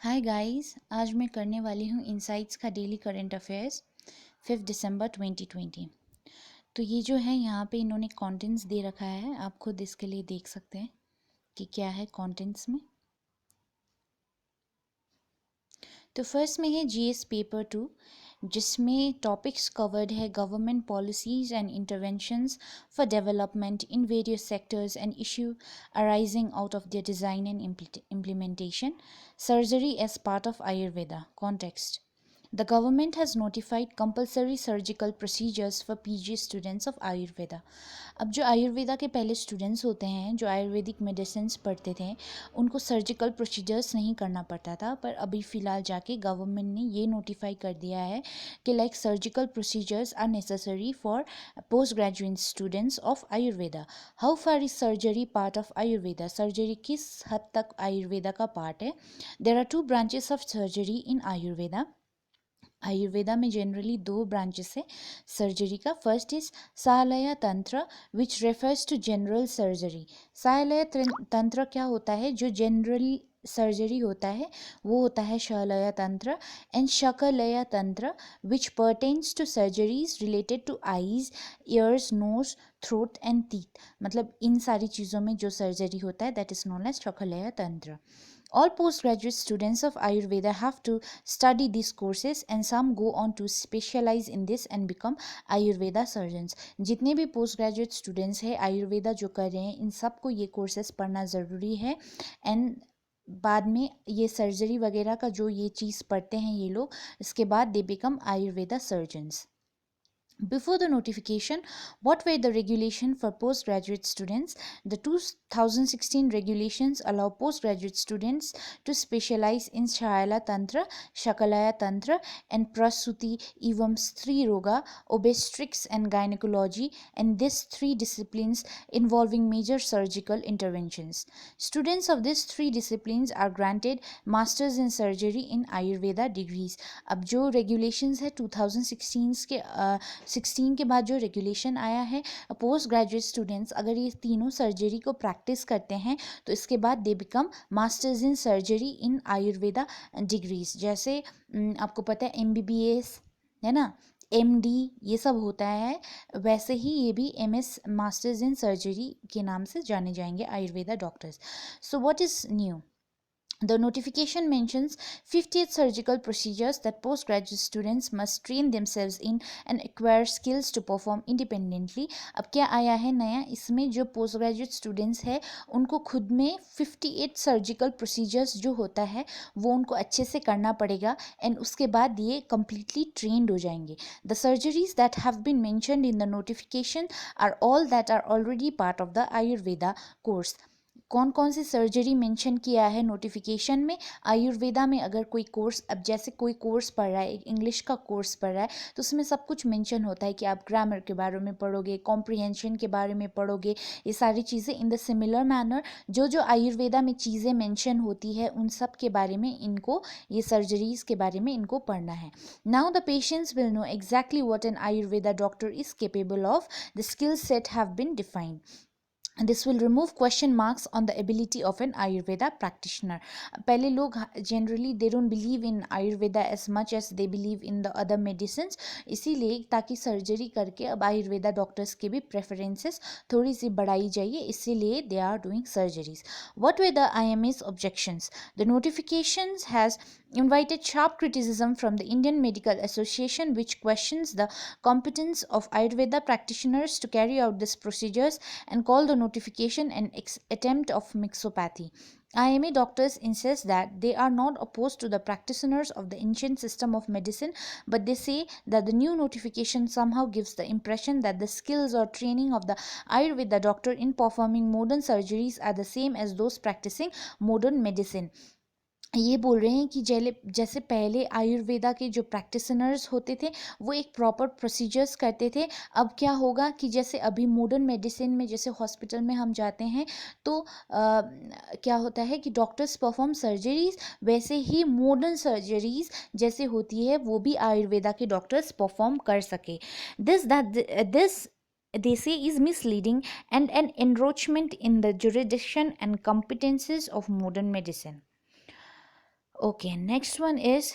Hi guys, आज मैं करने वाली हूँ इनसाइट्स का डेली करंट अफेयर्स 5 दिसंबर 2020। तो ये जो है यहाँ पे इन्होंने कंटेंट्स दे रखा है, आप खुद इसके लिए देख सकते हैं कि क्या है कंटेंट्स में। तो फर्स्ट में है जीएस पेपर 2, जिसमें टॉपिक्स कवर्ड है government policies and interventions for development in various sectors and issue arising out of their design and implementation, surgery as part of Ayurveda context. The government has notified compulsory surgical procedures for PG students of Ayurveda. अब जो आयुर्वेदा के पहले students होते हैं, जो Ayurvedic medicine पढ़ते थे, उनको सर्जिकल प्रोसीजर्स नहीं करना पड़ता था, पर अभी फ़िलहाल जाके गवर्नमेंट ने ये नोटिफाई कर दिया है कि like surgical procedures are necessary for post graduate students of Ayurveda. How far is surgery part of Ayurveda? Surgery किस हद तक आयुर्वेदा का पार्ट है? There are 2 branches of surgery in Ayurveda. Ayurveda में जनरली 2 ब्रांचेस है सर्जरी का. First is Shalya Tantra which refers to general surgery. Shalya Tantra क्या होता है? जो जनरल सर्जरी होता है वो होता है शलय तंत्र. एंड शकलय Tantra which pertains to surgeries related to eyes, ears, nose, throat and teeth. मतलब इन सारी चीज़ों में जो सर्जरी होता है दैट इज नोन एज शकलय Tantra. All postgraduate students of Ayurveda have to study these courses and some go on to specialize in this and become Ayurveda surgeons. जितने भी पोस्ट ग्रेजुएट स्टूडेंट्स हैं आयुर्वेदा जो कर रहे हैं, इन सबको ये कोर्सेज पढ़ना ज़रूरी है. एंड बाद में ये सर्जरी वगैरह का जो ये चीज़ पढ़ते हैं ये लोग, इसके बाद they become Ayurveda surgeons. Before the notification, what were the regulations for postgraduate students? The 2016 regulations allow postgraduate students to specialize in Shayala Tantra, Shakalaya Tantra, and Prasuti, evam Stri Roga, obstetrics, and gynecology, and these 3 disciplines involving major surgical interventions. Students of these 3 disciplines are granted Masters in Surgery in Ayurveda degrees. अब जो regulations है 2016 के बाद जो regulation आया है, post graduate students अगर ये तीनों सर्जरी को प्रैक्टिस करते हैं तो इसके बाद they become masters in surgery in Ayurveda degrees. जैसे आपको पता है MBBS है ना, MD ये सब होता है, वैसे ही ये भी MS मास्टर्स इन सर्जरी के नाम से जाने जाएंगे Ayurveda doctors. So what is new? The notification mentions 58 surgical procedures that postgraduate students must train themselves in and acquire skills to perform independently. अब क्या आया है नया इसमें? जो पोस्ट ग्रेजुएट स्टूडेंट्स हैं उनको खुद में 58 सर्जिकल प्रोसीजर्स जो होता है वो उनको अच्छे से करना पड़ेगा एंड उसके बाद ये कम्प्लीटली ट्रेंड हो जाएंगे. The surgeries that have been mentioned in the notification are all that are already part of the Ayurveda course. कौन कौन सी सर्जरी मेंशन किया है नोटिफिकेशन में? आयुर्वेदा में अगर कोई कोर्स, अब जैसे कोई कोर्स पढ़ रहा है, इंग्लिश का कोर्स पढ़ रहा है, तो उसमें सब कुछ मेंशन होता है कि आप ग्रामर के बारे में पढ़ोगे, कॉम्प्रिहेंशन के बारे में पढ़ोगे, ये सारी चीज़ें. इन द सिमिलर मैनर जो जो आयुर्वेदा में चीज़ें मेंशन होती है उन सब के बारे में इनको, ये सर्जरीज के बारे में इनको पढ़ना है. Now the patients will know exactly what an Ayurveda doctor is capable of. The skill set have been defined. And this will remove question marks on the ability of an Ayurveda practitioner. पहले लोग generally they don't believe in Ayurveda as much as they believe in the other medicines. इसीलिए ताकि surgery करके अब Ayurveda doctors के भी preferences थोड़ी सी बढ़ाई जाइए, इसीलिए they are doing surgeries. What were the IMA's objections? The notifications has invited sharp criticism from the Indian Medical Association, which questions the competence of Ayurveda practitioners to carry out these procedures and call the notification an attempt of mixopathy. IMA doctors insist that they are not opposed to the practitioners of the ancient system of medicine, but they say that the new notification somehow gives the impression that the skills or training of the Ayurveda doctor in performing modern surgeries are the same as those practicing modern medicine. ये बोल रहे हैं कि जैसे पहले आयुर्वेदा के जो practitioners होते थे वो एक प्रॉपर प्रोसीजर्स करते थे, अब क्या होगा कि जैसे अभी मॉडर्न मेडिसिन में जैसे हॉस्पिटल में हम जाते हैं तो क्या होता है कि डॉक्टर्स परफॉर्म सर्जरीज, वैसे ही मॉडर्न सर्जरीज जैसे होती है वो भी आयुर्वेदा के डॉक्टर्स परफॉर्म कर सके. This they say is misleading and an encroachment in the jurisdiction and competences of modern medicine. Okay, next one is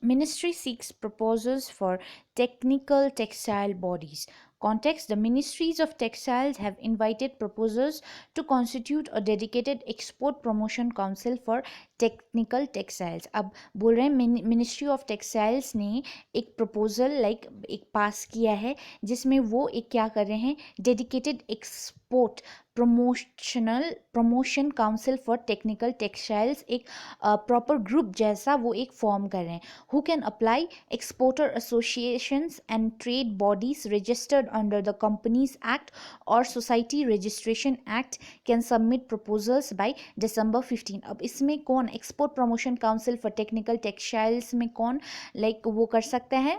Ministry seeks proposals for technical textile bodies. Context: the ministries of textiles have invited proposals to constitute a dedicated export promotion council for technical textiles. अब बोल रहे हैं ministry of textiles ने एक proposal एक पास किया है जिसमें वो एक क्या कर रहे हैं, dedicated export promotion council for technical textiles, एक प्रॉपर ग्रुप जैसा वो एक फॉर्म कर रहे हैं. Who can apply? Exporter associations and trade bodies registered under the companies act और society registration act can submit proposals by December 15. अब इसमें कौन export promotion council for technical textiles में कौन वो कर सकता है,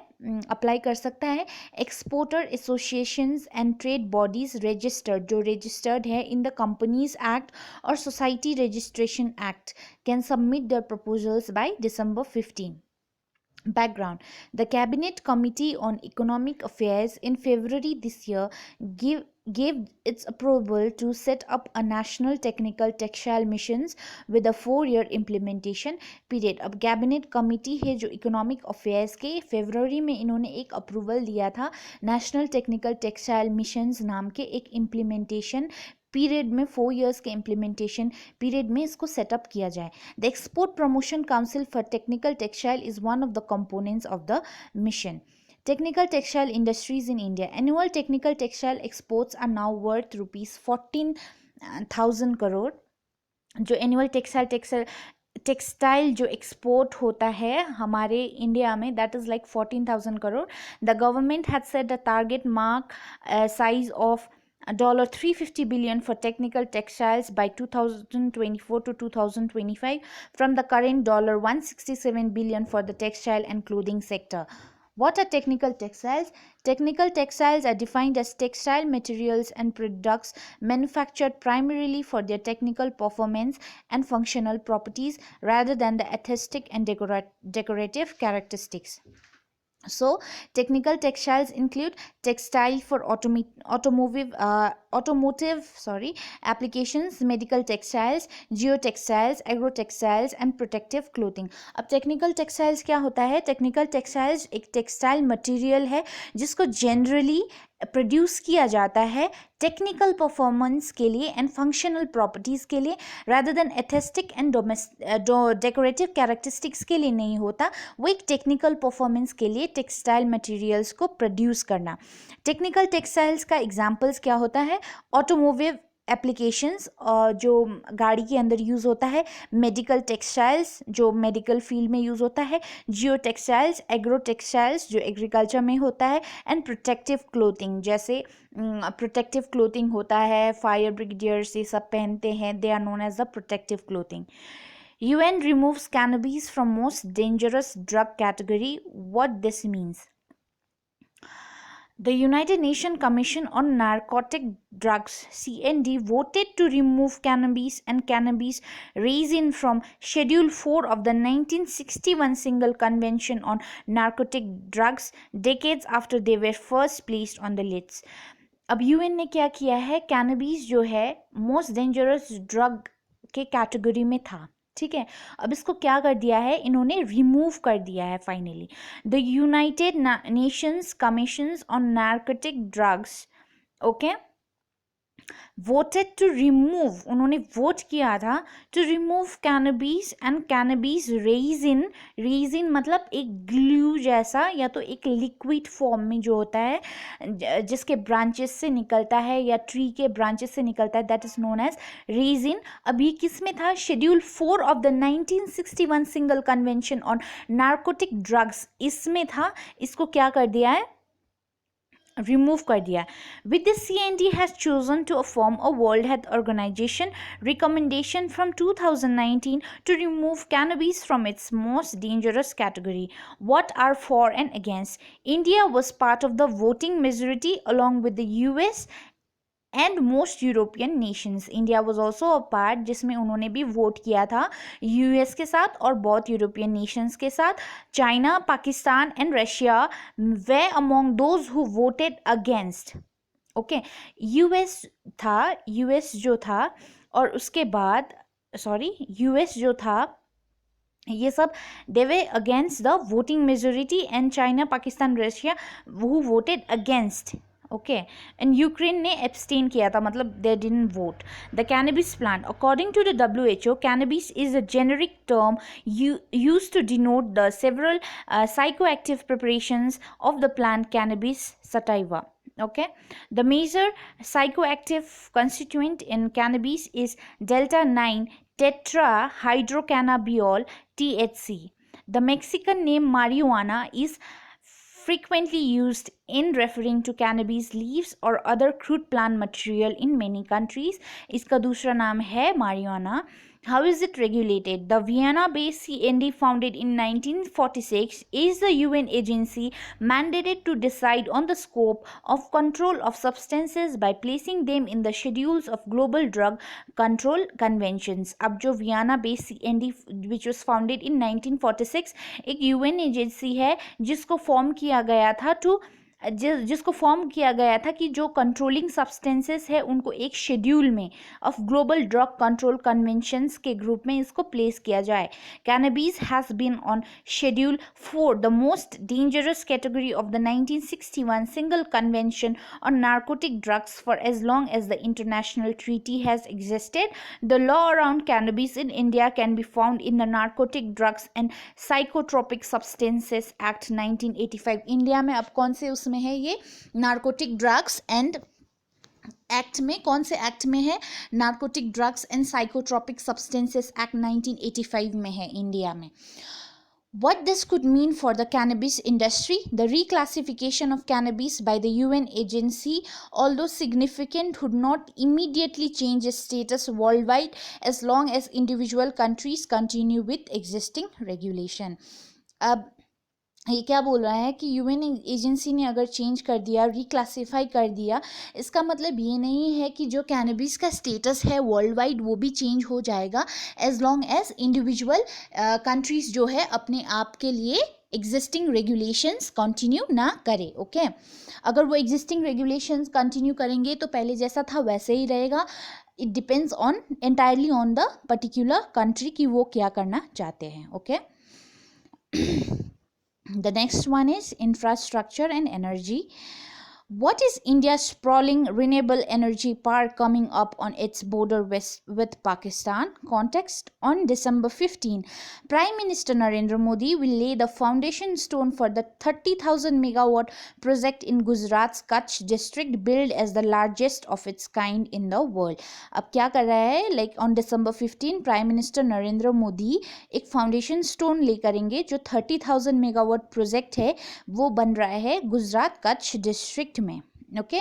अप्लाई कर सकता है? Exporter associations and trade bodies registered, जो रजिस्टर्ड है इन द कंपनीज एक्ट और society registration act, can submit their proposals by December 15. Background: the Cabinet Committee on Economic Affairs in February this year gave its approval to set up a national technical textile missions with a 4-year implementation period. अब cabinet committee है जो economic affairs के, फरवरी में इन्होंने एक approval दिया था national technical textile missions नाम के एक इम्प्लीमेंटेशन पीरियड में, 4 years के इम्प्लीमेंटेशन पीरियड में इसको सेटअप किया जाए. The export promotion council for technical textile is one of the components of the mission. Technical textile industries in India. Annual technical textile exports are now worth rupees 14,000 crore. जो annual textile जो export होता है हमारे India में, that is like 14,000 crore. The government had set the target mark size of $350 billion for technical textiles by 2024 to 2025 from the current $167 billion for the textile and clothing sector. What are technical textiles? Technical textiles are defined as textile materials and products manufactured primarily for their technical performance and functional properties rather than the aesthetic and decorative characteristics. So, technical textiles include textile for automotive applications, medical textiles, geotextiles, agrotextiles and protective clothing. अब technical textiles क्या होता है? technical textiles एक textile material है जिसको generally produce किया जाता है टेक्निकल परफॉर्मेंस के लिए एंड फंक्शनल प्रॉपर्टीज़ के लिए, rather than aesthetic and decorative characteristics के लिए नहीं होता. वो एक टेक्निकल परफॉर्मेंस के लिए टेक्सटाइल मटेरियल्स को प्रोड्यूस करना. टेक्निकल टेक्सटाइल्स का एग्जांपल्स क्या होता है? ऑटोमोटिव एप्लीकेशंस जो गाड़ी के अंदर यूज़ होता है, मेडिकल टेक्सटाइल्स जो मेडिकल फील्ड में यूज़ होता है, जियो टेक्सटाइल्स, एग्रो टेक्सटाइल्स जो एग्रीकल्चर में होता है, एंड प्रोटेक्टिव क्लोथिंग जैसे प्रोटेक्टिव क्लोथिंग होता है, फायर ब्रिगेडियर्स ये सब पहनते हैं, they are known as the protective clothing. UN removes cannabis from most dangerous drug category. What this means? The United Nations Commission on Narcotic Drugs (CND) voted to remove cannabis and cannabis resin from Schedule 4 of the 1961 Single Convention on Narcotic Drugs, decades after they were first placed on the lists. अब UN ने क्या किया है? Cannabis जो है most dangerous drug के category में था, ठीक है. अब इसको क्या कर दिया है? इन्होंने रिमूव कर दिया है finally. The United Nations commissions on narcotic drugs okay voted to remove, उन्होंने वोट किया था to remove cannabis and cannabis resin मतलब एक ग्लू जैसा या तो एक लिक्विड फॉर्म में जो होता है जिसके ब्रांचेस से निकलता है या ट्री के ब्रांचेस से निकलता है, that is known as resin. अभी किस में था? Schedule 4 of the 1961 single convention on narcotic drugs, इसमें था. इसको क्या कर दिया है? रिमूव कर दिया. With this, CND has chosen to form a World Health Organization recommendation from 2019 to remove cannabis from its most dangerous category. What are for and against? India was part of the voting majority along with the US and most European Nations. India was also a part जिसमें उन्होंने भी vote किया था US के साथ और बहुत European Nations के साथ. China, Pakistan and Russia way among those who voted against. Okay, US जो था और उसके बाद यूएस जो था, ये सब they were against the voting majority, and China, Pakistan, Russia who voted against, okay, and Ukraine ने एब्सटेन किया था, मतलब they didn't vote. The cannabis plant, according to the WHO, cannabis is a generic term used to denote the several psychoactive preparations of the plant cannabis sativa. Okay, the major psychoactive constituent in cannabis is delta 9 tetrahydrocannabiol, THC. The Mexican name marijuana is frequently used in referring to cannabis leaves or other crude plant material in many countries. इसका दूसरा नाम है marijuana. How is it regulated? The Vienna-based CND, founded in 1946, is the UN agency mandated to decide on the scope of control of substances by placing them in the schedules of global drug control conventions. अब जो Vienna-based CND, which was founded in 1946, एक UN agency है जिसको form किया गया था जिसको form किया गया था कि जो कंट्रोलिंग सब्सटेंसेस है उनको एक शेड्यूल में of global drug control conventions के ग्रुप में इसको प्लेस किया जाए. Cannabis has been on schedule 4, the most dangerous category of the 1961 single convention on narcotic drugs for as long as the international treaty has existed. The law around cannabis in India can be found in the narcotic drugs and psychotropic substances act 1985. India में अब कौन से उसमें है ये narcotic drugs and act में, कौन से एक्ट में है? Narcotic drugs and psychotropic substances act 1985 में है इंडिया में. What this could mean for the cannabis industry? The reclassification of cannabis by the UN agency, although significant, would not immediately change its status worldwide as long as individual countries continue with existing regulation. अब ये क्या बोल रहा है कि UN agency ने अगर change कर दिया, रिक्लासीफाई कर दिया, इसका मतलब ये नहीं है कि जो कैनबिस का स्टेटस है वर्ल्ड वाइड वो भी चेंज हो जाएगा as long as individual countries जो है अपने आप के लिए एग्जिस्टिंग रेगुलेशंस कंटिन्यू ना करे. ओके, अगर वो एग्जिस्टिंग रेगुलेशंस कंटिन्यू करेंगे तो पहले जैसा था वैसे ही रहेगा. It depends on entirely on the particular country कि वो क्या करना चाहते हैं. Okay, The next one is infrastructure and energy. What is India's sprawling renewable energy park coming up on its border with Pakistan? Context: on December 15, Prime Minister Narendra Modi will lay the foundation stone for the 30,000 megawatt project in Gujarat's Kutch district, billed as the largest of its kind in the world. अब क्या कर रहा है? Like on December 15, Prime Minister Narendra Modi एक foundation stone ले करेंगे जो 30,000 megawatt project है वो बन रहा है गुजरात कच्छ डिस्ट्रिक्ट में. Okay,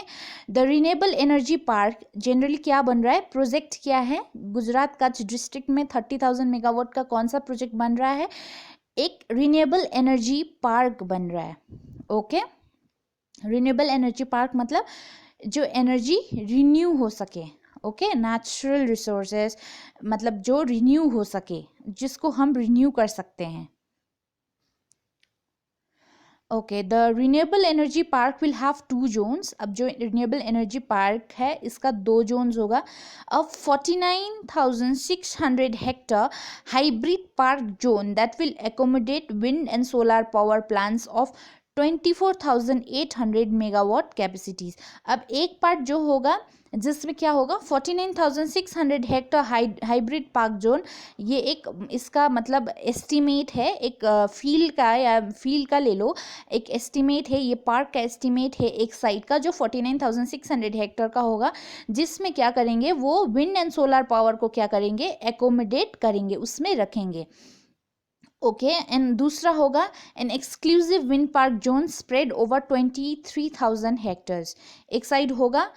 the renewable energy park generally क्या बन रहा है? प्रोजेक्ट क्या है? गुजरात कच्छ डिस्ट्रिक्ट में 30,000 मेगावाट का कौन सा प्रोजेक्ट बन रहा है? एक रिन्यूएबल एनर्जी पार्क बन रहा है. ओके, रिन्यूएबल एनर्जी पार्क मतलब जो एनर्जी रिन्यू हो सके. ओके, नेचुरल रिसोर्सेज मतलब जो रिन्यू हो सके, जिसको हम रिन्यू कर सकते हैं. Okay, the renewable energy park will have 2 zones. अब जो रिन्यूएबल एनर्जी पार्क है इसका 2 जोन्स होगा. अब 49,600 Hector hybrid park zone that will accommodate wind and solar power plants of 24,800 megawatt capacities. अब एक पार्ट जो होगा जिसमें क्या होगा 49,600 हेक्टर हाइब्रिड पार्क जोन. ये एक इसका मतलब एस्टिमेट है, एक फील्ड का या फील्ड का ले लो, एक एस्टिमेट है, ये पार्क का एस्टिमेट है एक साइट का जो 49,600 हेक्टर का होगा, जिसमें क्या करेंगे वो विंड एंड सोलर पावर को क्या करेंगे एकोमोडेट करेंगे, उसमें रखेंगे. ओके, एंड दूसरा होगा an exclusive wind park zone spread over 23,000 hectares. एक साइड होगा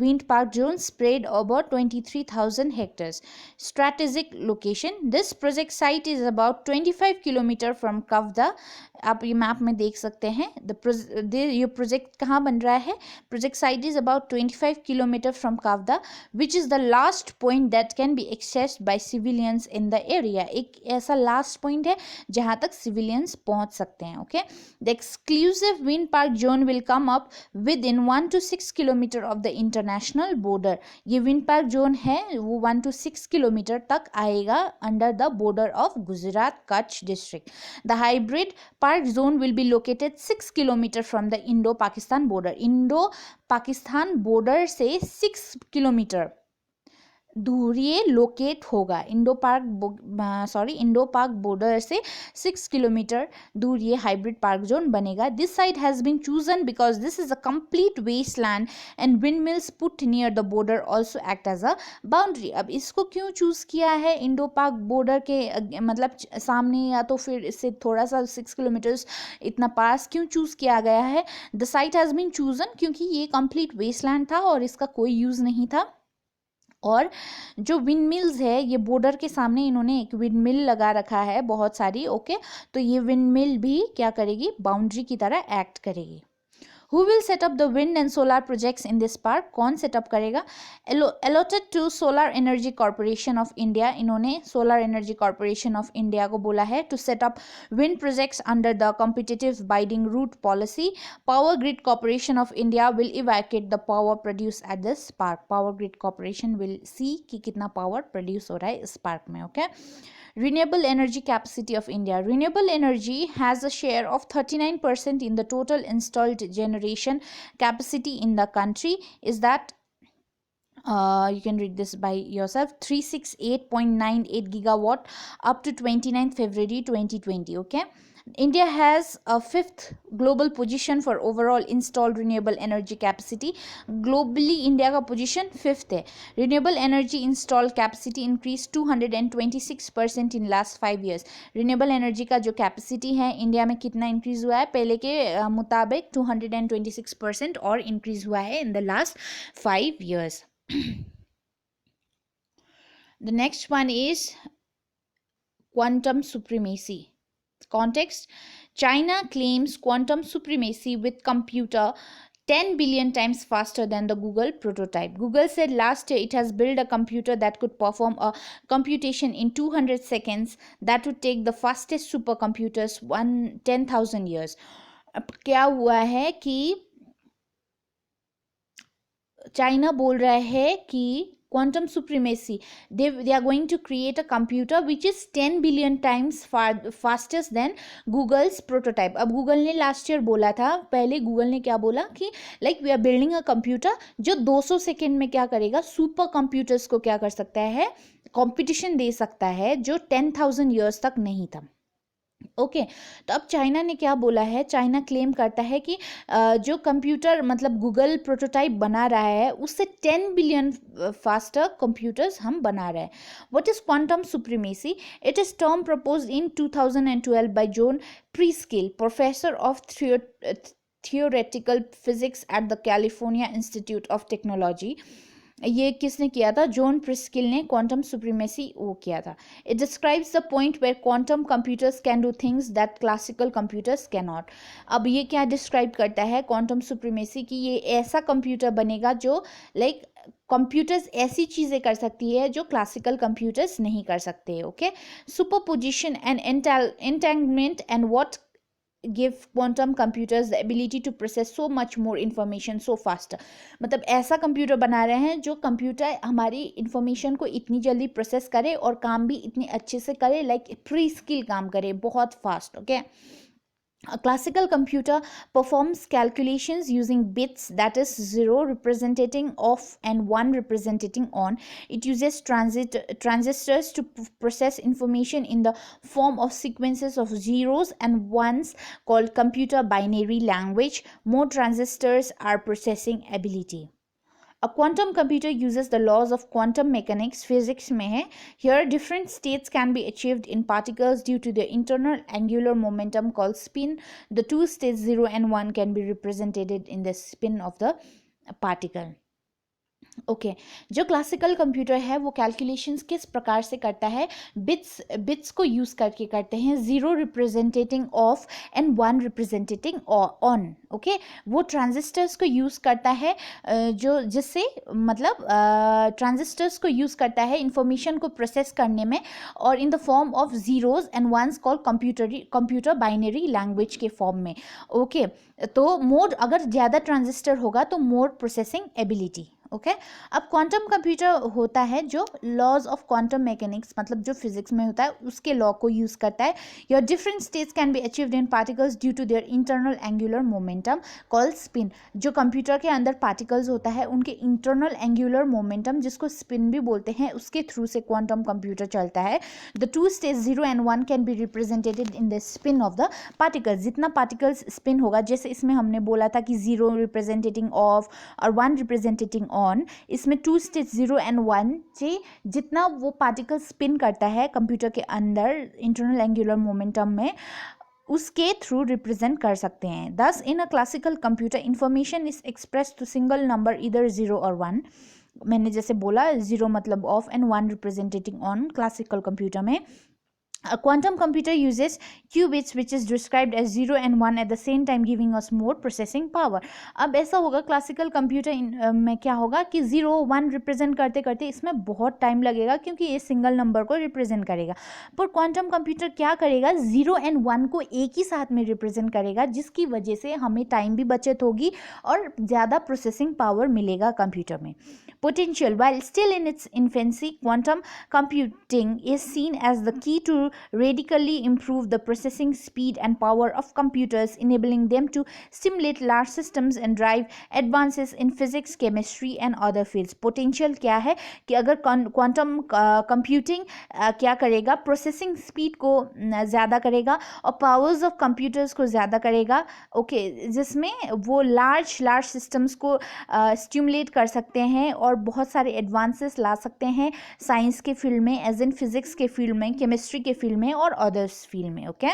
wind park zone spread over 23,000 hectares. Strategic location: this project site is about 25 km from Kavda. आप ये मैप में देख सकते हैं. ये प्रोजेक्ट कहाँ बन रहा है? Project site is about 25 km from Kawda, which is the last point that can be accessed by civilians in the area. एक ऐसा लास्ट पॉइंट है जहाँ तक सिविलियंस पहुँच सकते हैं. Okay, the exclusive wind park zone will come up with in 1 to 6 km of the international border. ये wind park zone है वो 1 to 6 किलोमीटर तक आएगा under the border of Gujarat Kutch district. The hybrid park zone will be located 6 kilometre from the Indo Pakistan border. Indo Pakistan border से 6 kilometre दूर ये locate होगा। Indo पाक बॉर्डर से 6 किलोमीटर दूर ये हाइब्रिड पार्क जोन बनेगा। This site has been chosen because this is a complete waste land and wind mills put near the border also act as a boundary. अब इसको क्यों choose किया है इंडो पाक बॉर्डर के मतलब सामने, या तो फिर इससे थोड़ा सा 6 किलोमीटर्स इतना पास क्यों चूज किया गया है? The site has been chosen क्योंकि ये कंप्लीट वेस्ट लैंड था और इसका कोई यूज नहीं था। और जो विंड मिल्स है ये बॉर्डर के सामने इन्होंने एक विंड मिल लगा रखा है बहुत सारी। ओके, तो ये विंड मिल भी क्या करेगी? बाउंड्री की तरह एक्ट करेगी। Who will set up the wind and solar projects in this park? कौन सेटअप करेगा? Allotted to Solar Energy Corporation of India. इन्होंने Solar Energy Corporation of India को बोला है to set up wind projects under the competitive bidding route policy. Power Grid Corporation of India will evacuate the power produced at this park. Power Grid Corporation will see कि कितना power produce हो रहा है इस park में. Okay. Renewable energy capacity of India. Renewable energy has a share of 39% in the total installed generation capacity in the country. Is that you can read this by yourself. 368.98 gigawatt up to 29th February 2020. Okay. India has a 5th global position for overall installed renewable energy capacity. Globally India का position 5th है. Renewable energy installed capacity increased 226% in last 5 years. Renewable energy का जो capacity है India में कितना increase हुआ है? पहले के मुताबिक 226% और increase हुआ है in the last 5 years. The next one is quantum supremacy. Context: China claims quantum supremacy with computer 10 billion times faster than the Google prototype. Google said last year it has built a computer that could perform a computation in 200 seconds that would take the fastest supercomputers 10,000 years. अब क्या हुआ है कि China बोल रहा है कि quantum supremacy, they are going to create a computer which is 10 billion times faster than Google's prototype. अब Google ने last year बोला था, पहले Google ने क्या बोला कि like we are building a computer जो 200 सेकेंड में क्या करेगा? सुपर कंप्यूटर्स को क्या कर सकता है? कंपटीशन दे सकता है जो 10,000 ईयर्स तक नहीं था। ओके तो अब चाइना ने क्या बोला है? चाइना क्लेम करता है कि जो कंप्यूटर मतलब गूगल प्रोटोटाइप बना रहा है उससे 10 बिलियन फास्टर कंप्यूटर्स हम बना रहे हैं. What is quantum supremacy? It is term proposed in 2012 by John Preskill, professor of theoretical physics at the California Institute of Technology. ये किसने किया था? जॉन प्रिस्किल ने क्वांटम सुप्रीमेसी वो किया था. It describes the point where quantum computers can do things that classical computers can not. अब ये क्या डिस्क्राइब करता है क्वांटम सुप्रीमेसी की? ये ऐसा कंप्यूटर बनेगा जो लाइक कंप्यूटर्स ऐसी चीज़ें कर सकती है जो क्लासिकल कंप्यूटर्स नहीं कर सकते. Okay, superposition and entanglement and what give quantum computers the ability to process so much more information so faster. मतलब ऐसा कंप्यूटर बना रहे हैं जो कंप्यूटर हमारी इंफॉर्मेशन को इतनी जल्दी प्रोसेस करे और काम भी इतनी अच्छे से करे, लाइक प्री स्किल काम करे, बहुत fast. Okay, a classical computer performs calculations using bits, that is 0 representing off and 1 representing on. It uses transistors to process information in the form of sequences of zeros and ones called computer binary language. More transistors are processing ability. A quantum computer uses the laws of quantum mechanics, physics में है. Here different states can be achieved in particles due to the internal angular momentum called spin. The two states 0 and 1 can be represented in the spin of the particle. Okay जो classical computer है वो calculations किस प्रकार से करता है? Bits को use करके करते हैं. 0 representing of and 1 representing on. Okay, वो ट्रांजिस्टर्स को यूज़ करता है जो जिससे मतलब ट्रांजिस्टर्स को यूज़ करता है इंफॉर्मेशन को प्रोसेस करने में, और in the form of zeros and ones called computer binary language के फॉर्म में. ओके तो मोर अगर ज़्यादा ट्रांजिस्टर होगा तो मोर प्रोसेसिंग एबिलिटी. ओके अब क्वांटम कंप्यूटर होता है जो लॉज ऑफ क्वांटम मैकेनिक्स मतलब जो फिजिक्स में होता है उसके लॉ को यूज करता है. Your different states can be achieved in particles due to their internal angular momentum called spin. जो कंप्यूटर के अंदर पार्टिकल्स होता है उनके इंटरनल एंगुलर मोमेंटम जिसको स्पिन भी बोलते हैं उसके थ्रू से क्वांटम कंप्यूटर चलता है. The two states 0 and 1 can be represented in the spin off the particles. जितना पार्टिकल्स स्पिन होगा जैसे इसमें हमने बोला था कि 0 रिप्रेजेंटेटिंग ऑफ और 1 रिप्रेजेंटेटिंग ऑन, इसमें 2 स्टेट्स 0 and 1 से जितना वो पार्टिकल स्पिन करता है कंप्यूटर के अंदर इंटरनल एंगुलर मोमेंटम में उसके थ्रू रिप्रेजेंट कर सकते हैं. Thus in a classical computer information is express to single number इधर 0 और 1. मैंने जैसे बोला 0 मतलब off and 1 representing on classical computer में. A quantum computer uses qubits which is described as 0 and 1 at the same time giving us more processing power. अब ऐसा होगा क्लासिकल कंप्यूटर में क्या होगा कि 0 1 रिप्रेजेंट करते करते इसमें बहुत टाइम लगेगा क्योंकि ये सिंगल नंबर को रिप्रेजेंट करेगा. पर क्वांटम कंप्यूटर क्या करेगा 0 and 1 को एक ही साथ में रिप्रेजेंट करेगा जिसकी वजह से हमें टाइम भी बचत होगी और ज़्यादा प्रोसेसिंग पावर मिलेगा कंप्यूटर में. Potential. While still in its infancy, quantum computing is seen as the key to radically improve the processing speed and power of computers, enabling them to stimulate large systems and drive advances in physics, chemistry and other fields. Potential क्या है कि अगर quantum computing क्या करेगा processing speed को ज़्यादा करेगा और powers of computers को ज़्यादा करेगा. ओके जिसमें वो large systems को stimulate कर सकते हैं और बहुत सारे एडवांसेस ला सकते हैं साइंस के फील्ड में एज इन फिजिक्स के फील्ड में केमिस्ट्री के फील्ड में और अदर्स फील्ड में. Okay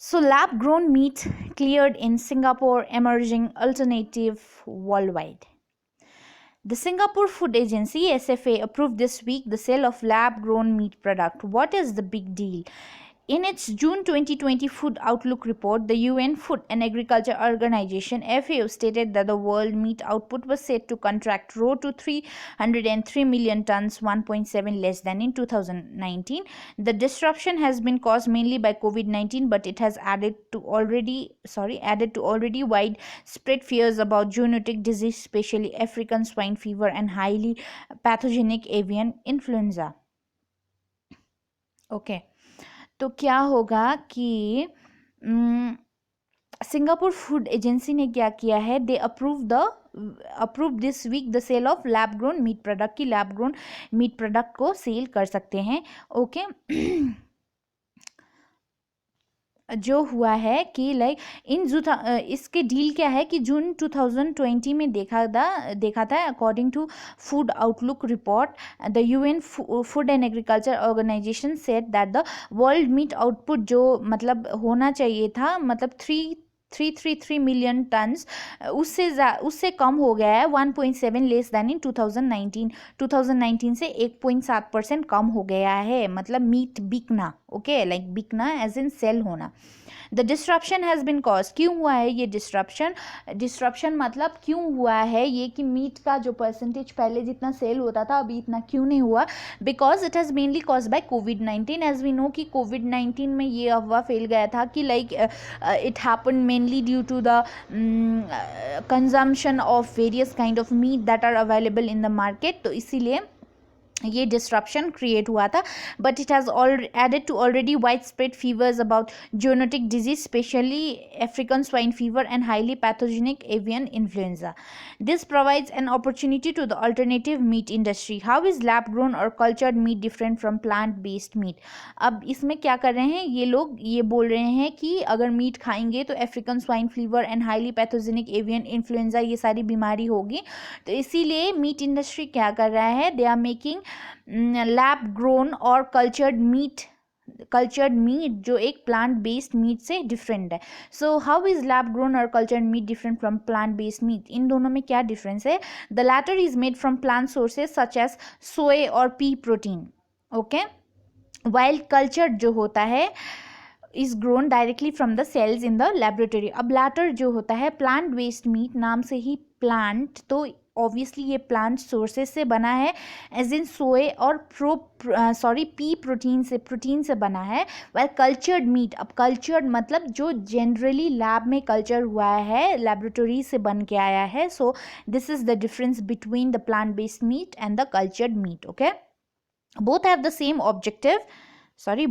so lab grown meat cleared in Singapore emerging alternative worldwide. The Singapore Food Agency SFA approved this week the sale of lab grown meat product. What is the big deal? In its June 2020 Food Outlook report, the UN Food and Agriculture Organization (FAO) stated that the world meat output was set to contract to 303 million tons, 1.7 less than in 2019. The disruption has been caused mainly by COVID-19, but it has added to already widespread fears about zoonotic disease, especially African swine fever and highly pathogenic avian influenza. Okay. तो क्या होगा कि Singapore food agency ने क्या किया है they approve this week the sale of lab grown meat product की lab grown meat product को सेल कर सकते हैं. ओके जो हुआ है कि लाइक इसके डील क्या है कि जून 2020 में देखा था according to food outlook report the UN food and agriculture organisation said that the world meat output जो मतलब होना चाहिए था मतलब 333 मिलियन टन्स उससे कम हो गया है 1.7 लेस दैन इन 2019 से 1.7% कम हो गया है मतलब मीट बिकना. ओके लाइक बिकना एज इन सेल होना. The disruption has been cause क्यों हुआ है ये डिस्ट्रप्शन मतलब क्यों हुआ है ये कि मीट का जो परसेंटेज पहले जितना सेल होता था अभी इतना क्यों नहीं हुआ because it has mainly cause by कोविड-19. एज वी नो कि कोविड-19 में ये अफवाह फैल गया था कि like it happen mainly due to the consumption of various kind of meat that are available in the market. तो इसीलिए ये डिस्ट्रप्शन क्रिएट हुआ था but it has added to already wide spread fevers about zoonotic disease specially African swine fever and highly pathogenic avian influenza. This provides an opportunity to the alternative meat industry. How is lab grown और cultured meat different from plant based meat. अब इसमें क्या कर रहे हैं ये लोग ये बोल रहे हैं कि अगर मीट खाएंगे तो African swine fever and highly pathogenic avian influenza ये सारी बीमारी होगी. तो इसीलिए मीट इंडस्ट्री क्या कर रहा है they are making lab grown और कल्चर्ड मीट जो एक प्लांट बेस्ड मीट से डिफरेंट है. So how is lab grown और cultured meat different from plant based meat. इन दोनों में क्या डिफरेंस है. The latter is made from plant sources such as soy और pea protein. Okay while cultured जो होता है is grown directly from the cells in the laboratory. अब लैटर जो होता है प्लांट बेस्ड मीट नाम से ही प्लांट तो ऑब्वियसली ये प्लांट सोर्सेज से बना है, एज इन सोए और पी प्रोटीन से बना है। वेल कल्चर्ड मीट, अब कल्चर्ड मतलब जो जनरली लैब में कल्चर हुआ है, लेबोरेटरी से बन के आया है। So this is the difference between the plant based meat and the cultured meat. Okay, both have the same objective,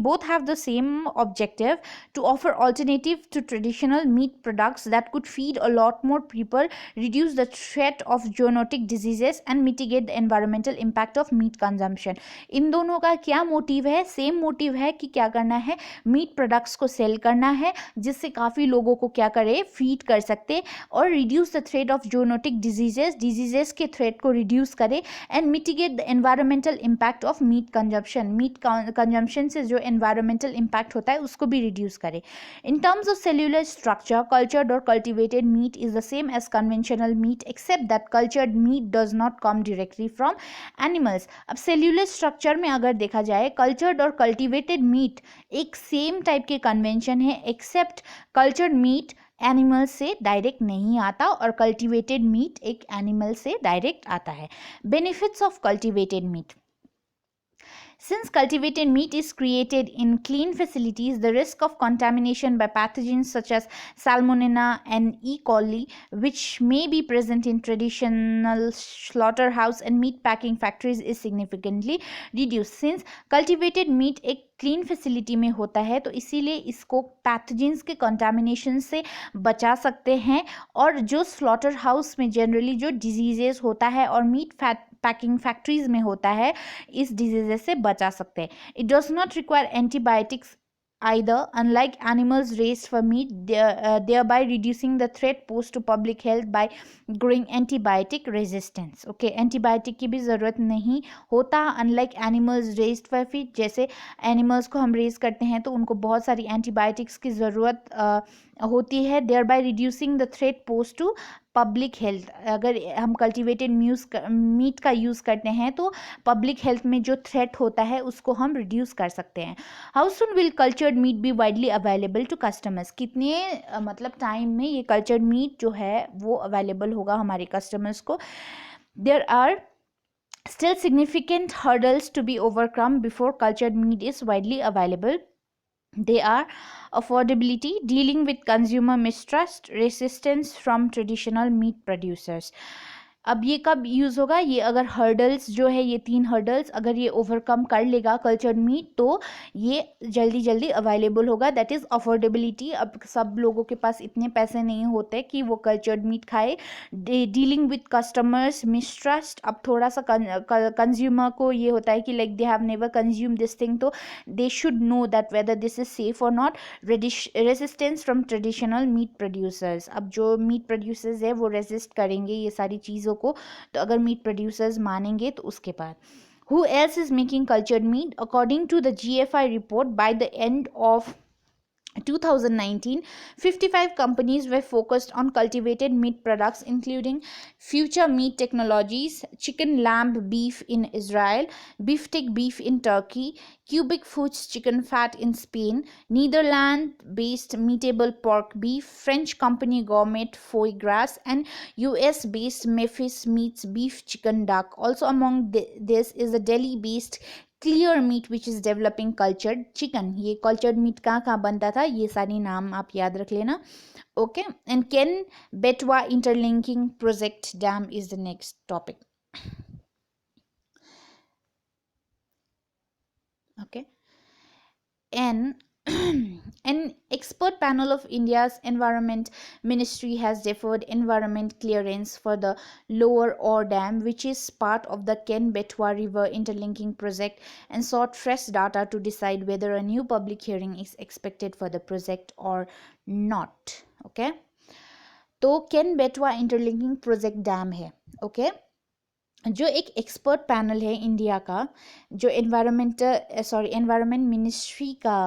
both have the same objective to offer alternative to traditional meat products that could feed a lot more people, reduce the threat of zoonotic diseases and mitigate the environmental impact of meat consumption. इन दोनों का क्या motive है? Same motive है कि क्या करना है, meet products को सेल करना है जिससे काफ़ी लोगों को क्या करे, फीड कर सकते, और reduce the threat of zoonotic diseases के थ्रेट को रिड्यूस करे, and mitigate the environmental impact of meat consumption, meat consumption से जो एनवायरमेंटल इम्पैक्ट होता है उसको भी रिड्यूस करे. In terms of cellular structure, cultured और cultivated meat is the same as conventional meat except that cultured meat does not come directly from animals. अब cellular structure में अगर देखा जाए, कल्चर्ड और कल्टिवेटेड मीट एक सेम टाइप के convention है, एक्सेप्ट कल्चर्ड मीट एनिमल से डायरेक्ट नहीं आता और कल्टिवेटेड मीट एक एनिमल से डायरेक्ट आता है. Benefits of cultivated meat. Since cultivated meat is created in clean facilities, the risk of contamination by pathogens such as Salmonella and E. coli, which may be present in traditional slaughterhouse and meat packing factories, is significantly reduced. Since cultivated meat एक clean facility में होता है तो इसीलिए इसको pathogens के contamination से बचा सकते हैं, और जो स्लॉटर हाउस में जनरली जो डिजीजेस होता है और मीट पैकिंग फैक्ट्रीज में होता है, इस डिजीजेस से बचा सकते हैं. It does not require antibiotics either, unlike animals raised for meat, thereby reducing the threat posed to public health by growing antibiotic resistance. Okay, antibiotic की भी ज़रूरत नहीं होता unlike animals raised for feed. जैसे animals को हम raise करते हैं तो उनको बहुत सारी antibiotics की ज़रूरत होती है, thereby reducing the threat posed to public health. अगर हम कल्टिवेटेड मीट का यूज़ करते हैं तो पब्लिक हेल्थ में जो थ्रेट होता है उसको हम रिड्यूस कर सकते हैं. How soon will cultured meat be widely available to customers. कितने मतलब टाइम में ये कल्चर्ड मीट जो है वो अवेलेबल होगा हमारे कस्टमर्स को. There are still significant hurdles to be overcome before cultured meat is widely available. They are affordability, dealing with consumer mistrust, resistance from traditional meat producers. अब ये कब यूज़ होगा, ये अगर हर्डल्स जो है, ये 3 हर्डल्स अगर ये ओवरकम कर लेगा कल्चर्ड मीट, तो ये जल्दी जल्दी अवेलेबल होगा. That is affordability. अब सब लोगों के पास इतने पैसे नहीं होते कि वो कल्चर्ड मीट खाए. Dealing with customers mistrust. अब थोड़ा सा कंज्यूमर को ये होता है कि like they have never consume this thing, तो they should know that whether this is safe और not. Resistance from traditional meat producers. अब जो मीट प्रोड्यूसर्स है वो रेजिस्ट करेंगे ये सारी चीज़ों को, तो अगर मीट प्रोड्यूसर्स मानेंगे तो उसके बाद. Who else is making cultured meat? According to the GFI report, by the end of 2019, 55 companies were focused on cultivated meat products, including Future Meat Technologies, Chicken Lamb Beef in Israel, Beefsteak Beef in Turkey, Cubic Foods Chicken Fat in Spain, Netherlands-based Meatable Pork Beef, French company Gourmet Foie Gras, and US-based Memphis Meats Beef Chicken Duck. Also among this is the Delhi-based clear meat which is developing cultured chicken. ये cultured meat कहाँ कहाँ बनता था, ये सारी नाम आप याद रख लेना. ओके, एंड केन बेटवा interlinking project dam is the next topic. Okay, an expert panel of India's Environment Ministry has deferred environment clearance for the Lower Ore Dam, which is part of the Ken-Betwa River Interlinking Project, and sought fresh data to decide whether a new public hearing is expected for the project or not. Okay, तो Ken-Betwa Interlinking Project Dam है. Okay, जो एक expert panel है India का, जो environment ministry का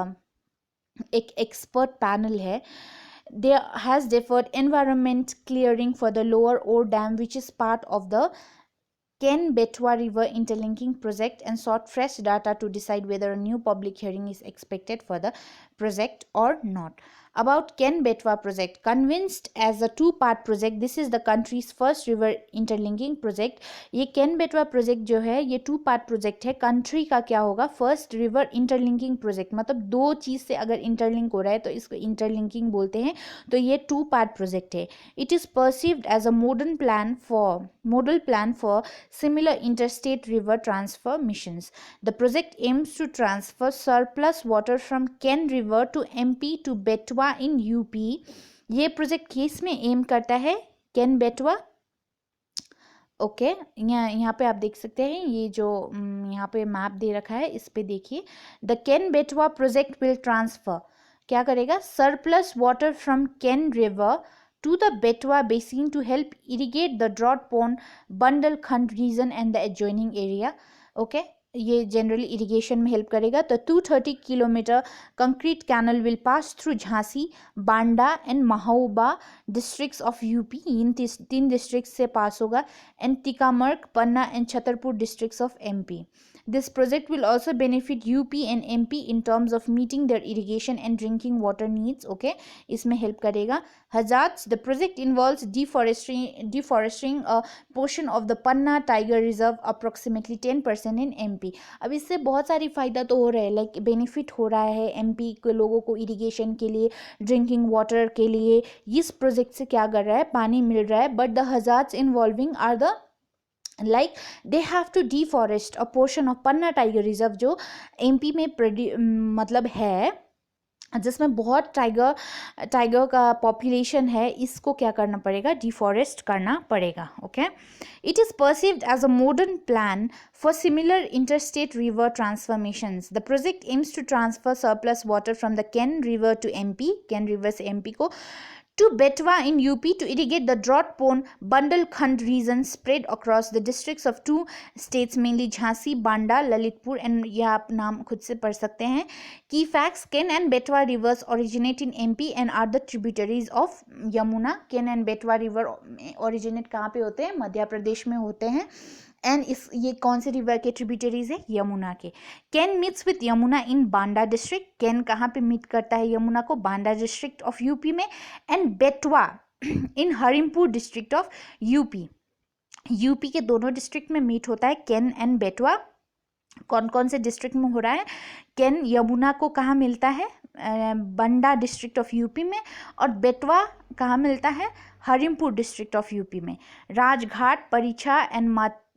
एक expert panel है, they has deferred environment clearing for the Lower Ore Dam, which is part of the Ken-Betwa River Interlinking Project, and sought fresh data to decide whether a new public hearing is expected for the project or not. About Ken Betwa project, convinced as a two-part project, this is the country's first river interlinking project. ये Ken Betwa project जो है ये two part project है. Country का क्या होगा, first river interlinking project, मतलब दो चीज से अगर इंटरलिंक हो रहा है तो इसको इंटरलिंकिंग बोलते हैं. तो ये टू पार्ट प्रोजेक्ट है. It is perceived as a model plan for similar interstate river transfer missions. The project aims to transfer surplus water from Ken River to MP to Betwa in UP. ये project किस में M करता है, can बेटवा. Okay यहाँ पे आप देख सकते हैं, ये जो यहाँ पे मैप दे रखा है इस पे देखिए. द कैन बेटवा प्रोजेक्ट विल ट्रांसफर, क्या करेगा, surplus water from can river to the Betwa basin to help irrigate the drought-prone Bundelkhand region and the adjoining area. Okay, ये जनरली इरिगेशन में हेल्प करेगा. तो 230 kilometre concrete canal will pass through Jhansi, Banda and Mahoba districts of UP. इन तीन district से pass होगा. And Tikamgarh, Panna and Chhatarpur districts of MP. This project will also benefit UP and MP in terms of meeting their irrigation and drinking water needs. Okay, इसमें help करेगा. Hazards, the project involves deforesting a portion of the Panna Tiger Reserve, approximately 10% in MP. अब इससे बहुत सारी फ़ायदा तो हो रहा है, लाइक बेनिफिट हो रहा है MP के लोगों को इरिगेशन के लिए, ड्रिंकिंग वाटर के लिए. इस प्रोजेक्ट से क्या कर रहा है, पानी मिल रहा है. But the hazards involving are the like they have to deforest a portion of Panna tiger reserve जो एमपी में मतलब है, जिसमें बहुत टाइगर का पॉपुलेशन है. इसको क्या करना पड़ेगा, डिफॉरेस्ट करना पड़ेगा. Okay, it is perceived as a modern plan for similar interstate river transformations. The project aims to transfer surplus water from the Ken river to MP, Ken river से एमपी को, to Betwa in UP to irrigate the drought-prone Bundelkhand region spread across the districts of two states, mainly Jhansi, Banda, Lalitpur, and यह आप नाम खुद से पढ़ सकते हैं. Key facts: Ken and Betwa rivers originate in MP and are the tributaries of Yamuna. Ken and Betwa river originate कहाँ पे होते हैं, मध्य प्रदेश में होते हैं. एंड ये कौन से रिवर के ट्रिब्यूटरीज है, यमुना के. Can meets with Yamuna in Banda district. Can कहाँ पे मीट करता है यमुना को, बांडा डिस्ट्रिक्ट ऑफ यूपी में. एंड बेटवा इन Harimpur district of UP. UP के दोनों डिस्ट्रिक्ट में मीट होता है कैन एंड बेटवा. कौन कौन से डिस्ट्रिक्ट में हो रहा है, कैन यमुना को कहाँ मिलता है, बंडा डिस्ट्रिक्ट ऑफ यूपी में. और बेटवा कहाँ मिलता है, हरिमपुर डिस्ट्रिक्ट ऑफ यूपी में. Rajghat, Paricha and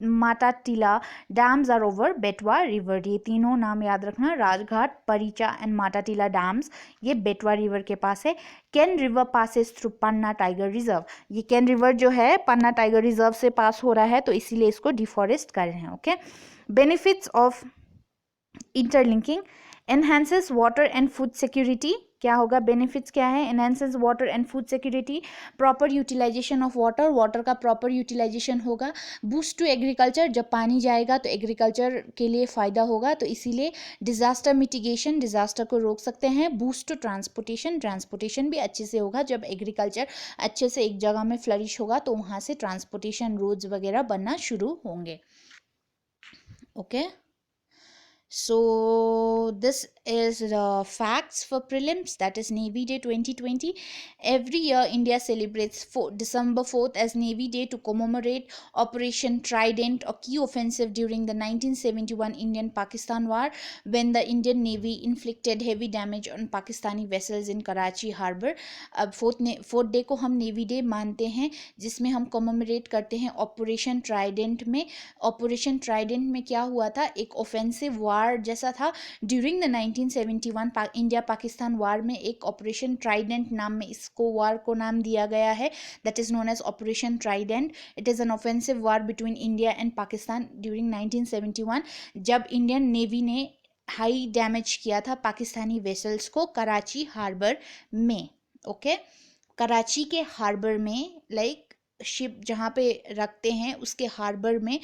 Matatila dams are over Betwa river. ये तीनों नाम याद रखना, राजघाट, परीचा एंड माटाटीला डैम्स, ये बेटवा रिवर के पास है. Ken river passes through Panna tiger reserve. ये कैन रिवर जो है पन्ना टाइगर रिजर्व से पास हो रहा है, तो इसीलिए इसको डिफॉरेस्ट कर रहे हैं. Okay, benefits of interlinking: enhances water and food security. क्या होगा, बेनिफिट्स क्या है, enhances water and food security, proper utilization of water, water का प्रॉपर यूटिलाइजेशन होगा. बूस्ट टू एग्रीकल्चर, जब पानी जाएगा तो एग्रीकल्चर के लिए फ़ायदा होगा, तो इसीलिए डिज़ास्टर मिटिगेशन, डिज़ास्टर को रोक सकते हैं. बूस्ट टू ट्रांसपोर्टेशन, ट्रांसपोर्टेशन भी अच्छे से होगा. जब एग्रीकल्चर अच्छे से एक जगह में फ्लरिश होगा तो वहाँ से ट्रांसपोर्टेशन, रोड्स वगैरह बनना शुरू होंगे. Okay, so this is the facts for prelims, that is Navy Day 2020. Every year India celebrates December 4th as Navy Day to commemorate Operation Trident, a key offensive during the 1971 Indian-Pakistan War, when the Indian Navy inflicted heavy damage on Pakistani vessels in Karachi Harbour. अब fourth day को हम navy day मानते हैं, जिसमें हम commemorate करते हैं operation Trident में. ऑपरेशन ट्राइडेंट में क्या हुआ था, एक ऑफेंसिव वार जैसा था. ड्यूरिंग द 1971 इंडिया पाकिस्तान वार में एक ऑपरेशन ट्राइडेंट नाम में इसको वार को नाम दिया गया है, that is known as operation trident. It is an offensive war between India and Pakistan during 1971, जब इंडियन नेवी ने हाई डैमेज किया था पाकिस्तानी वेसल्स को कराची हार्बर में. ओके, कराची के हार्बर में, लाइक शिप जहाँ पे रखते हैं उसके हार्बर में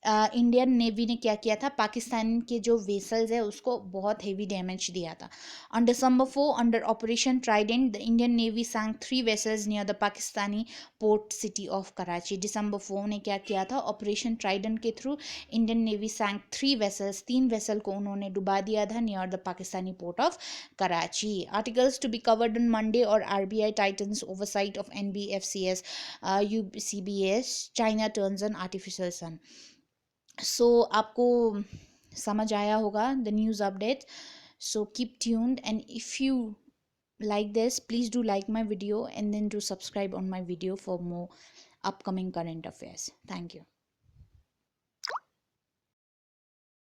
इंडियन नेवी ने क्या किया था, पाकिस्तान के जो वेसल्स है उसको बहुत हेवी डैमेज दिया था। On December 4 under operation trident the Indian navy sank 3 vessels near the Pakistani port city of Karachi. December 4 ने क्या किया था, ऑपरेशन ट्राइडेंट के through Indian navy sank 3 vessels, 3 vessel को उन्होंने डुबा दिया था near the Pakistani port of Karachi. Articles to be covered on Monday और RBI titans oversight of NBFCS UCBS China turns on artificial sun. सो आपको समझ आया होगा the news update. So keep tuned, and if you like this, please do like my video and then do subscribe on my video for more upcoming current affairs. Thank you.